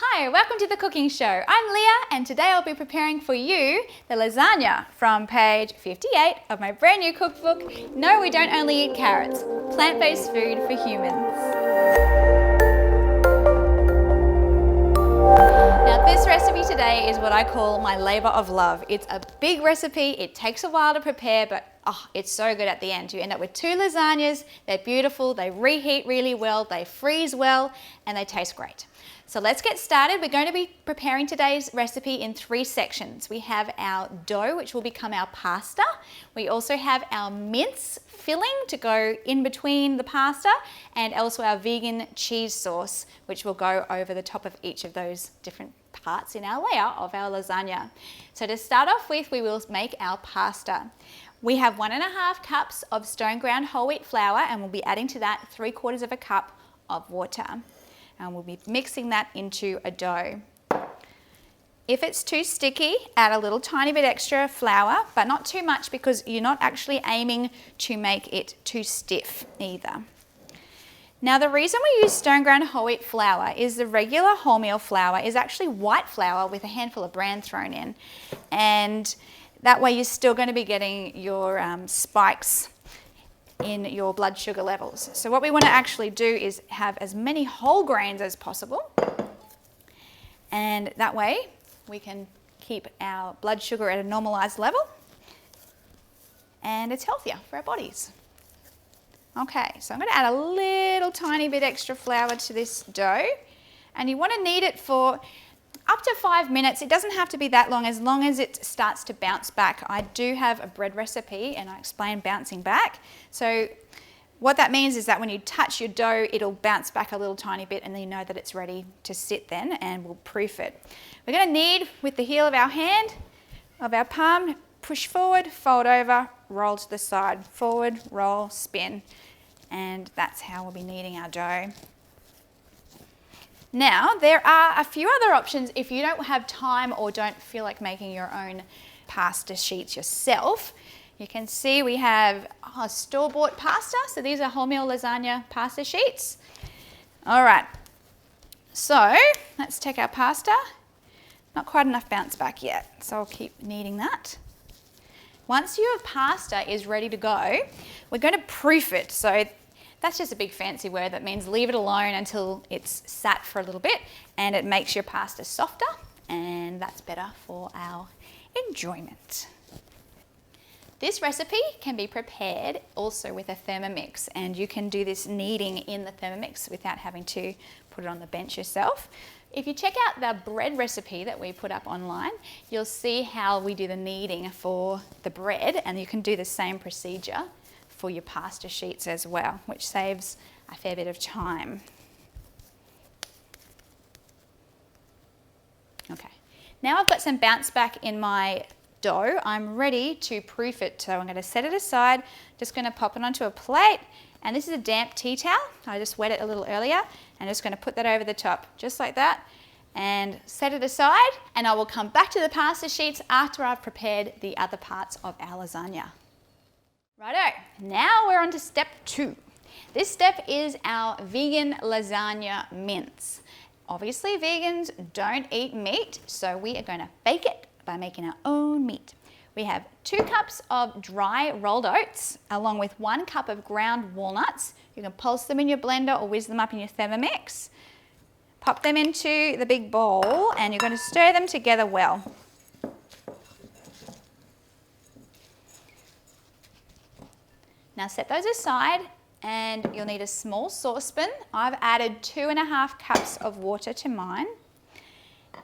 Hi, welcome to the cooking show. I'm Leah and today I'll be preparing for you the lasagna from page 58 of my brand new cookbook, No, We Don't Only Eat Carrots, Plant-Based Food for Humans. Now this recipe today is what I call my labor of love. It's a big recipe, it takes a while to prepare, but it's so good at the end. You end up with 2 lasagnas, they're beautiful, they reheat really well, they freeze well, and they taste great. So let's get started. We're going to be preparing today's recipe in 3 sections. We have our dough, which will become our pasta. We also have our mince filling to go in between the pasta, and also our vegan cheese sauce, which will go over the top of each of those different parts in our layer of our lasagna. So to start off with, we will make our pasta. We have 1.5 cups of stone ground whole wheat flour, and we'll be adding to that 3/4 of a cup of water. And we'll be mixing that into a dough. If it's too sticky, add a little tiny bit extra flour, but not too much because you're not actually aiming to make it too stiff either. Now the reason we use stone ground whole wheat flour is the regular wholemeal flour is actually white flour with a handful of bran thrown in. And that way you're still going to be getting your spikes in your blood sugar levels. So what we want to actually do is have as many whole grains as possible, and that way we can keep our blood sugar at a normalized level and it's healthier for our bodies. Okay, so I'm going to add a little tiny bit extra flour to this dough, and you want to knead it for up to 5 minutes. It doesn't have to be that long, as long as it starts to bounce back. I do have a bread recipe and I explain bouncing back. So what that means is that when you touch your dough, it'll bounce back a little tiny bit, and then you know that it's ready to sit then, and we'll proof it. We're going to knead with the heel of our hand, of our palm, push forward, fold over, roll to the side, forward, roll, spin, and that's how we'll be kneading our dough. Now, there are a few other options if you don't have time or don't feel like making your own pasta sheets yourself. You can see we have store-bought pasta, so these are wholemeal lasagna pasta sheets. All right, so let's take our pasta. Not quite enough bounce back yet, so I'll keep kneading that. Once your pasta is ready to go, we're going to proof it. So that's just a big fancy word that means leave it alone until it's sat for a little bit, and it makes your pasta softer, and that's better for our enjoyment. This recipe can be prepared also with a Thermomix, and you can do this kneading in the Thermomix without having to put it on the bench yourself. If you check out the bread recipe that we put up online, you'll see how we do the kneading for the bread, and you can do the same procedure for your pasta sheets as well, which saves a fair bit of time. Okay, now I've got some bounce back in my dough. I'm ready to proof it, so I'm going to set it aside, just going to pop it onto a plate, and this is a damp tea towel. I just wet it a little earlier, and just going to put that over the top, just like that, and set it aside, and I will come back to the pasta sheets after I've prepared the other parts of our lasagna. Righto, now we're on to step 2. This step is our vegan lasagna mince. Obviously vegans don't eat meat, so we are going to bake it by making our own meat. We have 2 cups of dry rolled oats along with 1 cup of ground walnuts. You can pulse them in your blender or whiz them up in your Thermomix. Pop them into the big bowl, and you're going to stir them together well. Now set those aside, and you'll need a small saucepan. I've added 2.5 cups of water to mine.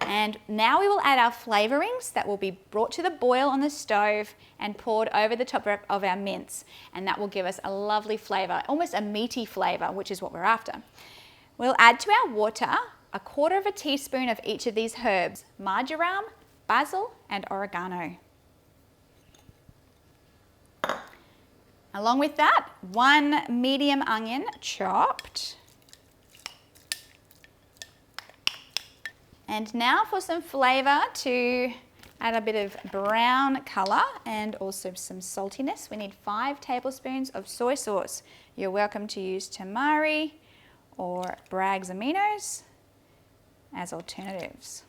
And now we will add our flavourings that will be brought to the boil on the stove and poured over the top of our mince. And that will give us a lovely flavour, almost a meaty flavour, which is what we're after. We'll add to our water 1/4 teaspoon of each of these herbs: marjoram, basil and oregano. Along with that, 1 medium onion chopped. And now for some flavour, to add a bit of brown colour and also some saltiness, we need 5 tablespoons of soy sauce. You're welcome to use tamari or Bragg's Aminos. as alternatives.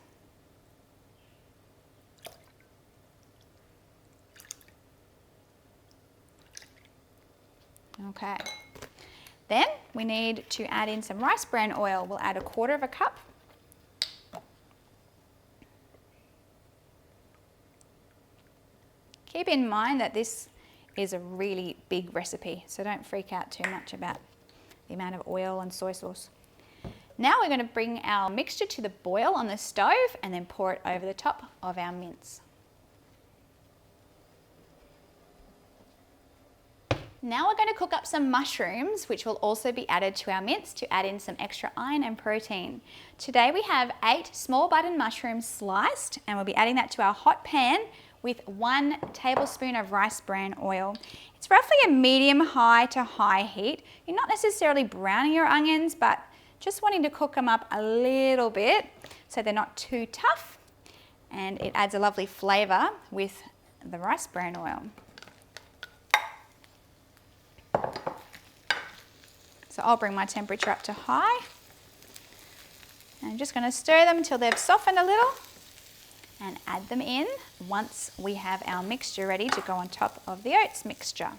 Okay, then we need to add in some rice bran oil. We'll add 1/4 cup. Keep in mind that this is a really big recipe, so don't freak out too much about the amount of oil and soy sauce. Now we're going to bring our mixture to the boil on the stove and then pour it over the top of our mince. Now we're going to cook up some mushrooms, which will also be added to our mince to add in some extra iron and protein. Today we have 8 small button mushrooms sliced, and we'll be adding that to our hot pan with 1 tablespoon of rice bran oil. It's roughly a medium high to high heat. You're not necessarily browning your onions, but just wanting to cook them up a little bit so they're not too tough, and it adds a lovely flavour with the rice bran oil. So I'll bring my temperature up to high. And I'm just going to stir them until they've softened a little and add them in once we have our mixture ready to go on top of the oats mixture.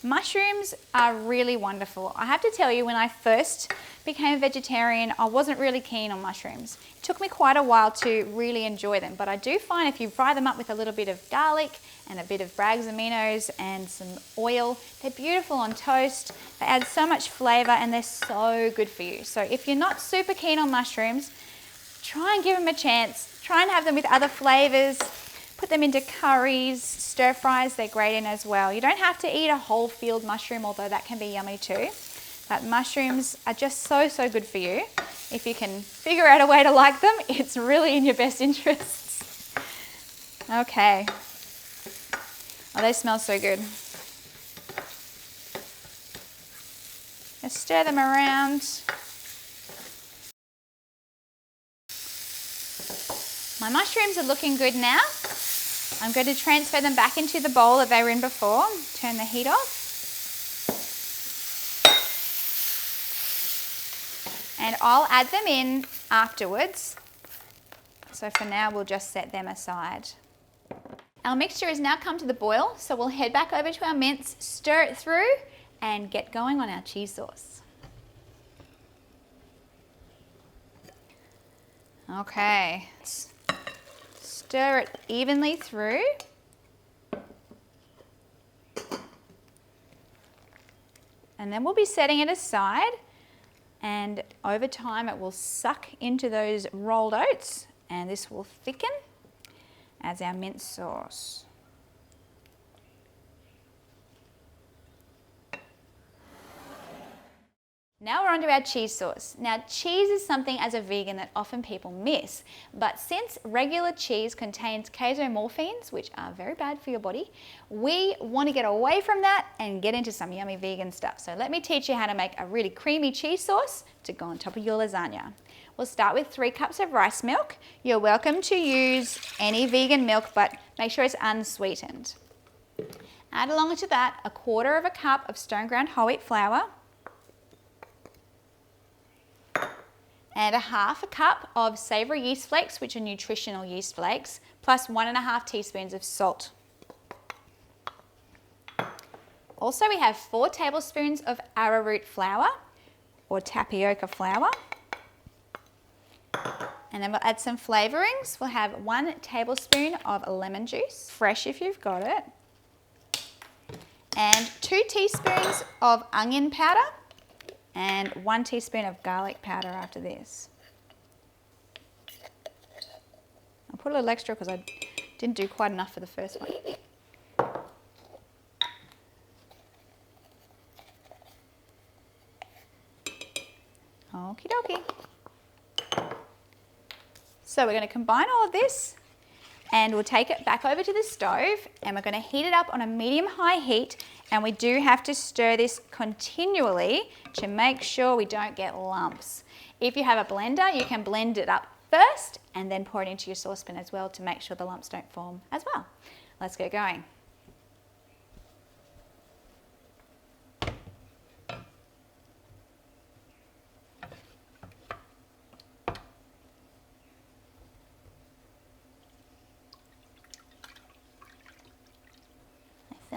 Mushrooms are really wonderful. I have to tell you, when I first became a vegetarian, I wasn't really keen on mushrooms. It took me quite a while to really enjoy them, but I do find if you fry them up with a little bit of garlic and a bit of Bragg's aminos and some oil, they're beautiful on toast. They add so much flavour and they're so good for you. So if you're not super keen on mushrooms, try and give them a chance. Try and have them with other flavours. Put them into curries, stir fries, they're great in as well. You don't have to eat a whole field mushroom, although that can be yummy too. But mushrooms are just so good for you. If you can figure out a way to like them, it's really in your best interests. Okay. Oh, they smell so good. Just stir them around. My mushrooms are looking good now. I'm going to transfer them back into the bowl that they were in before. Turn the heat off. And I'll add them in afterwards. So for now, we'll just set them aside. Our mixture has now come to the boil, so we'll head back over to our mince, stir it through, and get going on our cheese sauce. Okay. Stir it evenly through. And then we'll be setting it aside, and over time it will suck into those rolled oats, and this will thicken as our mince sauce. Now we're on to our cheese sauce. Now, cheese is something as a vegan that often people miss, but since regular cheese contains casomorphins, which are very bad for your body, we want to get away from that and get into some yummy vegan stuff. So let me teach you how to make a really creamy cheese sauce to go on top of your lasagna. We'll start with 3 cups of rice milk. You're welcome to use any vegan milk, but make sure it's unsweetened. Add along to that 1/4 cup of stone ground whole wheat flour, and 1/2 cup of savoury yeast flakes, which are nutritional yeast flakes, plus 1½ teaspoons of salt. Also, we have 4 tablespoons of arrowroot flour or tapioca flour. And then we'll add some flavourings. We'll have 1 tablespoon of lemon juice, fresh if you've got it, and 2 teaspoons of onion powder, and 1 teaspoon of garlic powder after this. I'll put a little extra because I didn't do quite enough for the first one. Okie dokie. So we're going to combine all of this, and we'll take it back over to the stove, and we're going to heat it up on a medium-high heat, and we do have to stir this continually to make sure we don't get lumps. If you have a blender, you can blend it up first and then pour it into your saucepan as well to make sure the lumps don't form as well. Let's get going.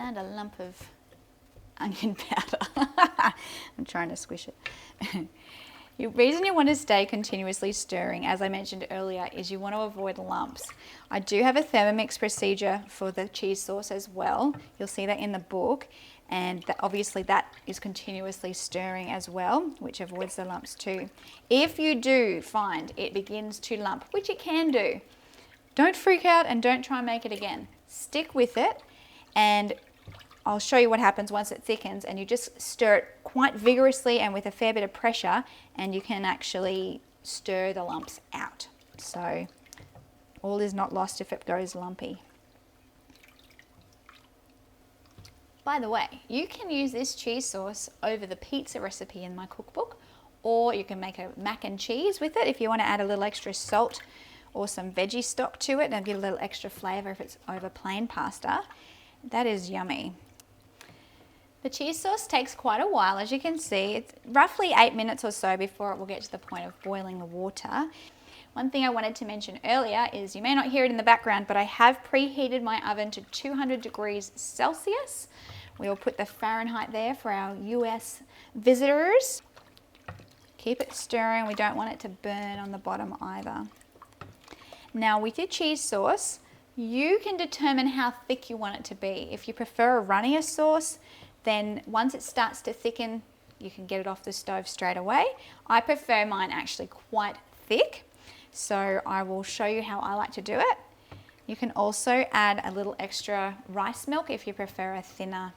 found a lump of onion powder. I'm trying to squish it. The reason you want to stay continuously stirring, as I mentioned earlier, is you want to avoid lumps. I do have a Thermomix procedure for the cheese sauce as well. You'll see that in the book, and obviously that is continuously stirring as well, which avoids the lumps too. If you do find it begins to lump, which it can do, don't freak out and don't try and make it again. Stick with it, and I'll show you what happens once it thickens, and you just stir it quite vigorously and with a fair bit of pressure, and you can actually stir the lumps out. So all is not lost if it goes lumpy. By the way, you can use this cheese sauce over the pizza recipe in my cookbook, or you can make a mac and cheese with it if you want to add a little extra salt or some veggie stock to it and get a little extra flavour if it's over plain pasta. That is yummy. The cheese sauce takes quite a while, as you can see. It's roughly 8 minutes or so before it will get to the point of boiling the water. One thing I wanted to mention earlier is, you may not hear it in the background, but I have preheated my oven to 200 degrees Celsius. We will put the Fahrenheit there for our US visitors. Keep it stirring. We don't want it to burn on the bottom either. Now with your cheese sauce, you can determine how thick you want it to be. If you prefer a runnier sauce, then once it starts to thicken, you can get it off the stove straight away. I prefer mine actually quite thick, so I will show you how I like to do it. You can also add a little extra rice milk if you prefer a thinner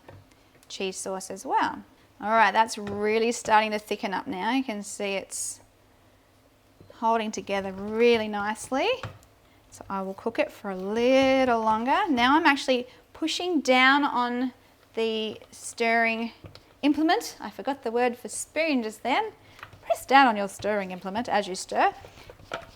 cheese sauce as well. All right, that's really starting to thicken up now. You can see it's holding together really nicely. So I will cook it for a little longer. Now I'm actually pushing down on the stirring implement. I forgot the word for spoon just then. Press down on your stirring implement as you stir,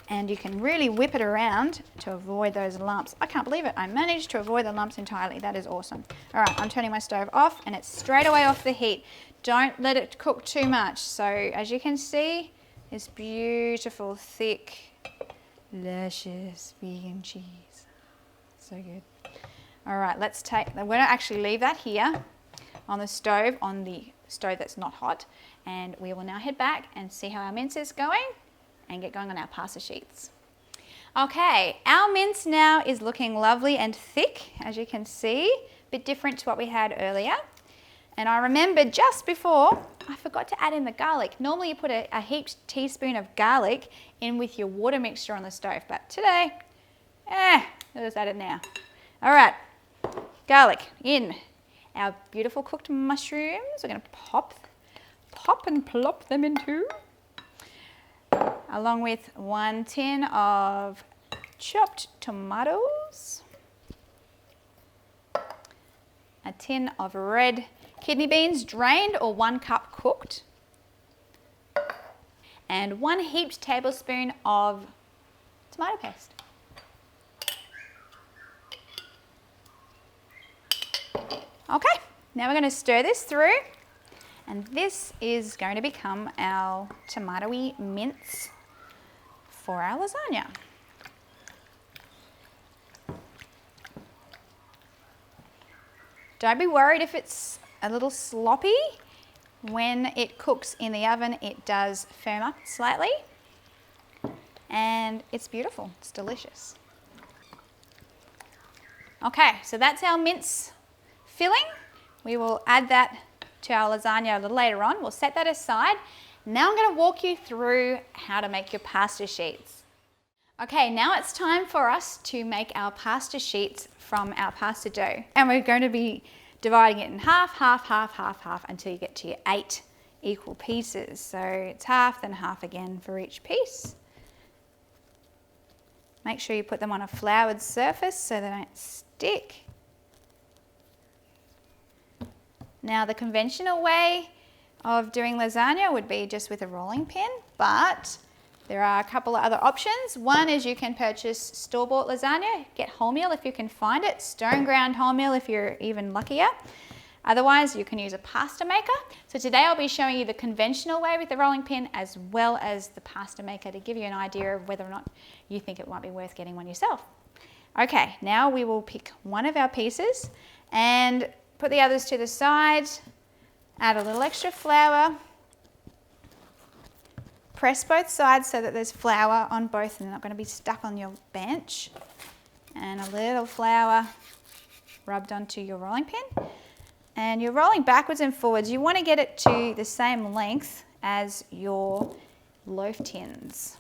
and you can really whip it around to avoid those lumps. I can't believe it. I managed to avoid the lumps entirely. That is awesome. All right, I'm turning my stove off, and it's straight away off the heat. Don't let it cook too much. So as you can see, this beautiful, thick, luscious vegan cheese. So good. All right, we're going to actually leave that here on the stove that's not hot, and we will now head back and see how our mince is going and get going on our pasta sheets. Okay, our mince now is looking lovely and thick, as you can see, a bit different to what we had earlier. And I remembered just before, I forgot to add in the garlic. Normally you put a heaped teaspoon of garlic in with your water mixture on the stove, but today, I'll just add it now. All right. Garlic in. Our beautiful cooked mushrooms, we're going to pop and plop them into, along with 1 tin of chopped tomatoes, a tin of red kidney beans drained or 1 cup cooked, and 1 heaped tablespoon of tomato paste. Okay, now we're going to stir this through, and this is going to become our tomatoey mince for our lasagna. Don't be worried if it's a little sloppy. When it cooks in the oven, it does firm up slightly, and it's beautiful. It's delicious. Okay, so that's our mince filling. We will add that to our lasagna a little later on. We'll set that aside. Now I'm going to walk you through how to make your pasta sheets. Okay, now it's time for us to make our pasta sheets from our pasta dough. And we're going to be dividing it in half, half, half, half, half until you get to your 8 equal pieces. So it's half, then half again for each piece. Make sure you put them on a floured surface so they don't stick. Now the conventional way of doing lasagna would be just with a rolling pin, but there are a couple of other options. One is you can purchase store-bought lasagna, get wholemeal if you can find it, stone ground wholemeal if you're even luckier. Otherwise, you can use a pasta maker. So today I'll be showing you the conventional way with the rolling pin as well as the pasta maker to give you an idea of whether or not you think it might be worth getting one yourself. Okay, now we will pick one of our pieces, and put the others to the side, add a little extra flour, press both sides so that there's flour on both and they're not going to be stuck on your bench, and a little flour rubbed onto your rolling pin. And you're rolling backwards and forwards. You want to get it to the same length as your loaf tins.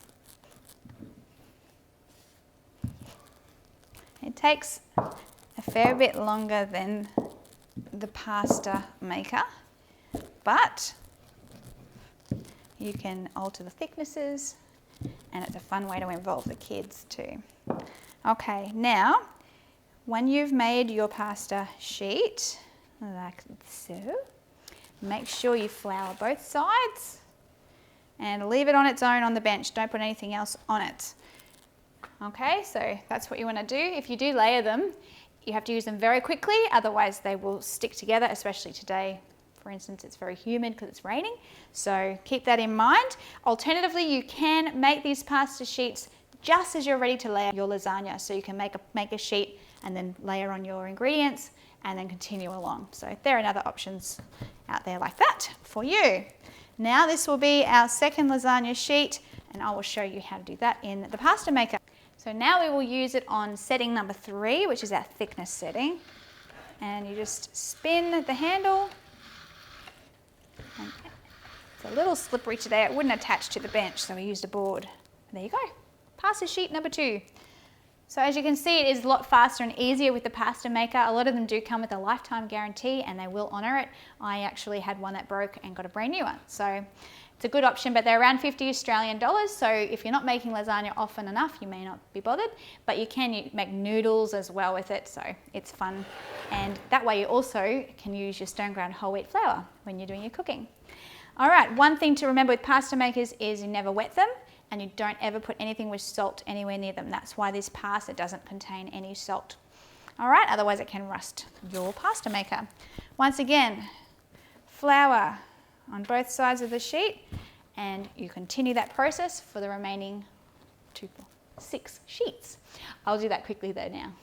It takes a fair bit longer than the pasta maker, but you can alter the thicknesses, and it's a fun way to involve the kids too. Okay, now when you've made your pasta sheet, like so, make sure you flour both sides and leave it on its own on the bench. Don't put anything else on it. Okay, so that's what you want to do. If you do layer them, you have to use them very quickly, otherwise they will stick together, especially today. For instance, it's very humid because it's raining, so keep that in mind. Alternatively, you can make these pasta sheets just as you're ready to layer your lasagna. So you can make a sheet and then layer on your ingredients and then continue along. So there are other options out there like that for you. Now this will be our second lasagna sheet, and I will show you how to do that in the pasta maker. So now we will use it on setting number 3, which is our thickness setting. And you just spin the handle. And it's a little slippery today. It wouldn't attach to the bench, so we used a board. There you go. Pasta sheet number 2. So as you can see, it is a lot faster and easier with the pasta maker. A lot of them do come with a lifetime guarantee and they will honour it. I actually had one that broke and got a brand new one. So it's a good option, but they're around 50 Australian dollars. So if you're not making lasagna often enough, you may not be bothered, but you can make noodles as well with it. So it's fun. And that way you also can use your stone ground whole wheat flour when you're doing your cooking. All right, one thing to remember with pasta makers is you never wet them. And you don't ever put anything with salt anywhere near them. That's why this pasta doesn't contain any salt. All right, otherwise it can rust your pasta maker. Once again, flour on both sides of the sheet, and you continue that process for the remaining 6 sheets. I'll do that quickly though now.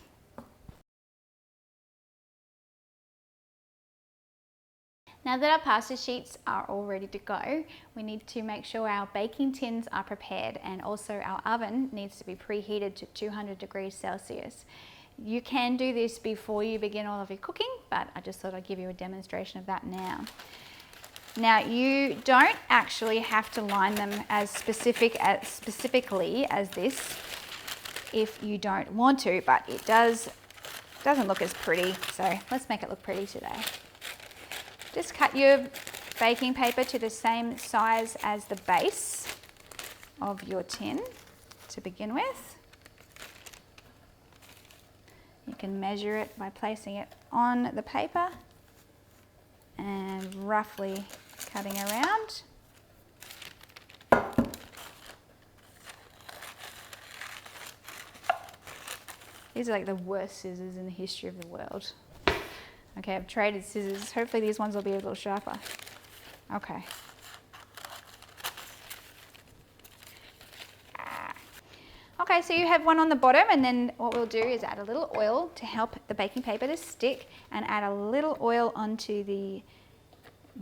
Now that our pasta sheets are all ready to go, we need to make sure our baking tins are prepared, and also our oven needs to be preheated to 200 degrees Celsius. You can do this before you begin all of your cooking, but I just thought I'd give you a demonstration of that now. Now you don't actually have to line them as specifically as this if you don't want to, but it doesn't look as pretty, so let's make it look pretty today. Just cut your baking paper to the same size as the base of your tin to begin with. You can measure it by placing it on the paper and roughly cutting around. These are like the worst scissors in the history of the world. Okay, I've traded scissors. Hopefully these ones will be a little sharper. Okay. Okay, so you have one on the bottom, and then what we'll do is add a little oil to help the baking paper to stick, and add a little oil onto the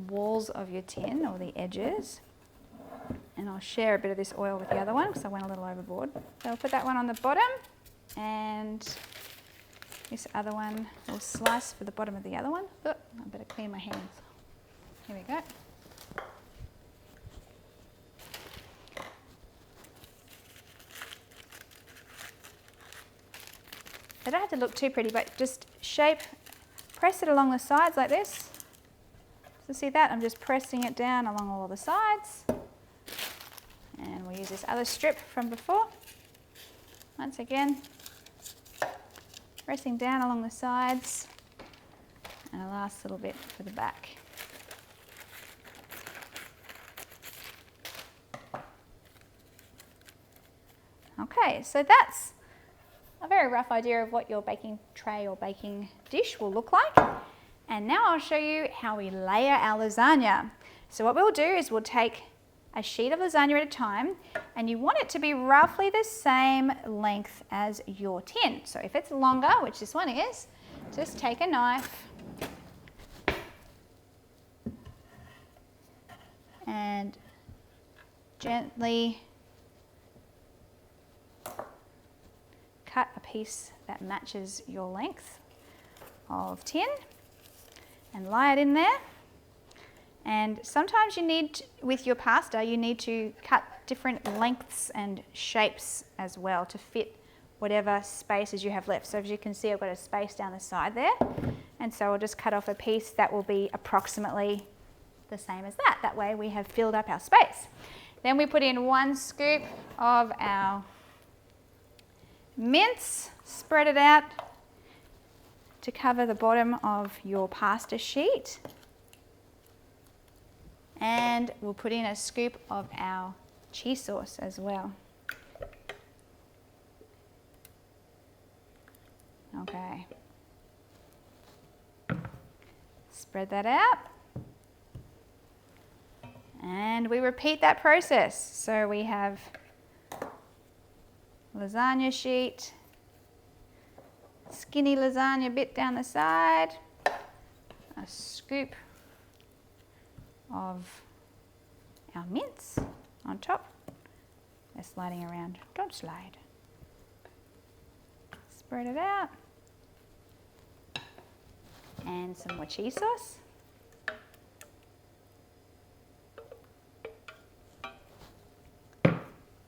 walls of your tin, or the edges. And I'll share a bit of this oil with the other one because I went a little overboard. So I'll put that one on the bottom, and this other one will slice for the bottom of the other one. Oh, I better clean my hands. Here we go. They don't have to look too pretty, but just press it along the sides like this. So see that? I'm just pressing it down along all the sides. And we'll use this other strip from before. Once again, pressing down along the sides, and a last little bit for the back. Okay, so that's a very rough idea of what your baking tray or baking dish will look like. And now I'll show you how we layer our lasagna. So what we'll do is we'll take a sheet of lasagna at a time, and you want it to be roughly the same length as your tin. So if it's longer, which this one is, just take a knife and gently cut a piece that matches your length of tin and lie it in there. And sometimes you need, with your pasta, you need to cut different lengths and shapes as well to fit whatever spaces you have left. So as you can see, I've got a space down the side there. And so I'll just cut off a piece that will be approximately the same as that. That way we have filled up our space. Then we put in 1 scoop of our mince, spread it out to cover the bottom of your pasta sheet. And we'll put in a scoop of our cheese sauce as well. Okay. Spread that out. And we repeat that process. So we have lasagna sheet, skinny lasagna bit down the side, a scoop of our mince on top. They're sliding around. Don't slide. Spread it out. And some more cheese sauce.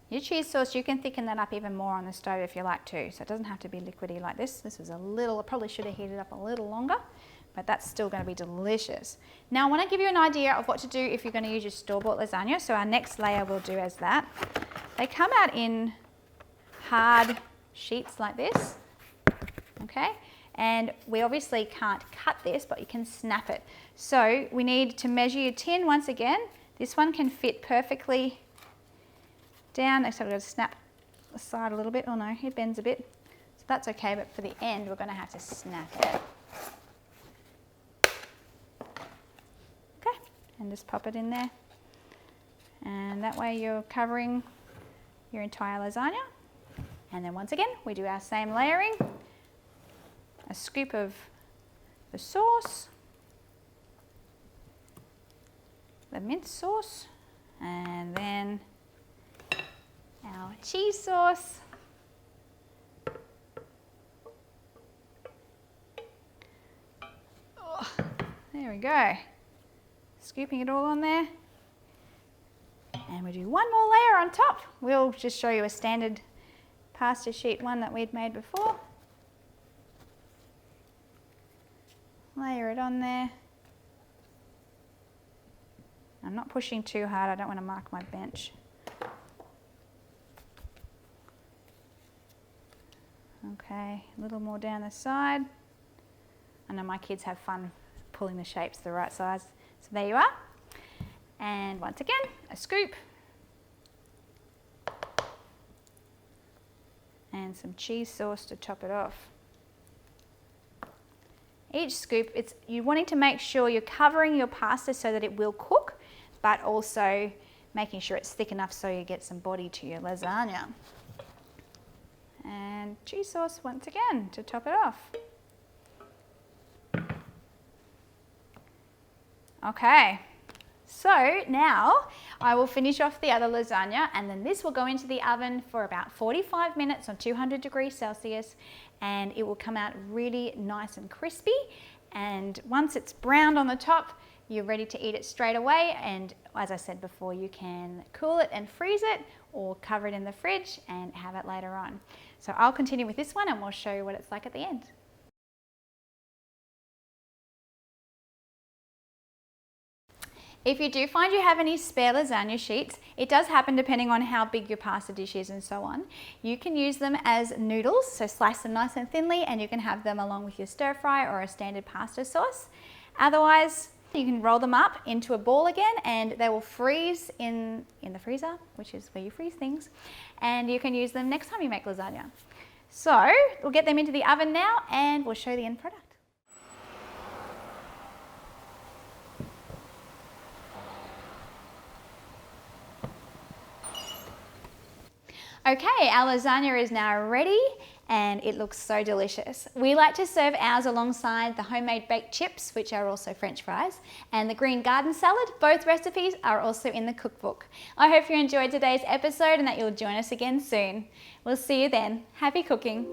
Your cheese sauce, you can thicken that up even more on the stove if you like to. So it doesn't have to be liquidy like this. This was a little, I probably should have heated up a little longer, but that's still going to be delicious. Now I want to give you an idea of what to do if you're going to use your store-bought lasagna. So our next layer will do as that. They come out in hard sheets like this, okay? And we obviously can't cut this, but you can snap it. So we need to measure your tin once again. This one can fit perfectly down, except we're going to snap the side a little bit. Oh no, it bends a bit. So that's okay, but for the end, we're going to have to snap it. Okay, and just pop it in there. And that way you're covering your entire lasagna. And then once again, we do our same layering. A scoop of the sauce, the mince sauce, and then our cheese sauce. Oh, there we go. Scooping it all on there. And we do one more layer on top. We'll just show you a standard pasta sheet one that we'd made before. Layer it on there. I'm not pushing too hard, I don't want to mark my bench. Okay, a little more down the side. I know my kids have fun pulling the shapes the right size. So there you are. And once again, a scoop. And some cheese sauce to top it off. Each scoop, you're wanting to make sure you're covering your pasta so that it will cook, but also making sure it's thick enough so you get some body to your lasagna. And cheese sauce once again to top it off. Okay, so now I will finish off the other lasagna, and then this will go into the oven for about 45 minutes on 200 degrees Celsius, and it will come out really nice and crispy. And once it's browned on the top, you're ready to eat it straight away. And as I said before, you can cool it and freeze it, or cover it in the fridge and have it later on. So I'll continue with this one and we'll show you what it's like at the end. If you do find you have any spare lasagna sheets, it does happen depending on how big your pasta dish is and so on. You can use them as noodles, so slice them nice and thinly, and you can have them along with your stir fry or a standard pasta sauce. Otherwise, you can roll them up into a ball again and they will freeze in the freezer, which is where you freeze things, and you can use them next time you make lasagna. So we'll get them into the oven now and we'll show the end product. Okay, our lasagna is now ready and it looks so delicious. We like to serve ours alongside the homemade baked chips, which are also French fries, and the green garden salad. Both recipes are also in the cookbook. I hope you enjoyed today's episode and that you'll join us again soon. We'll see you then. Happy cooking.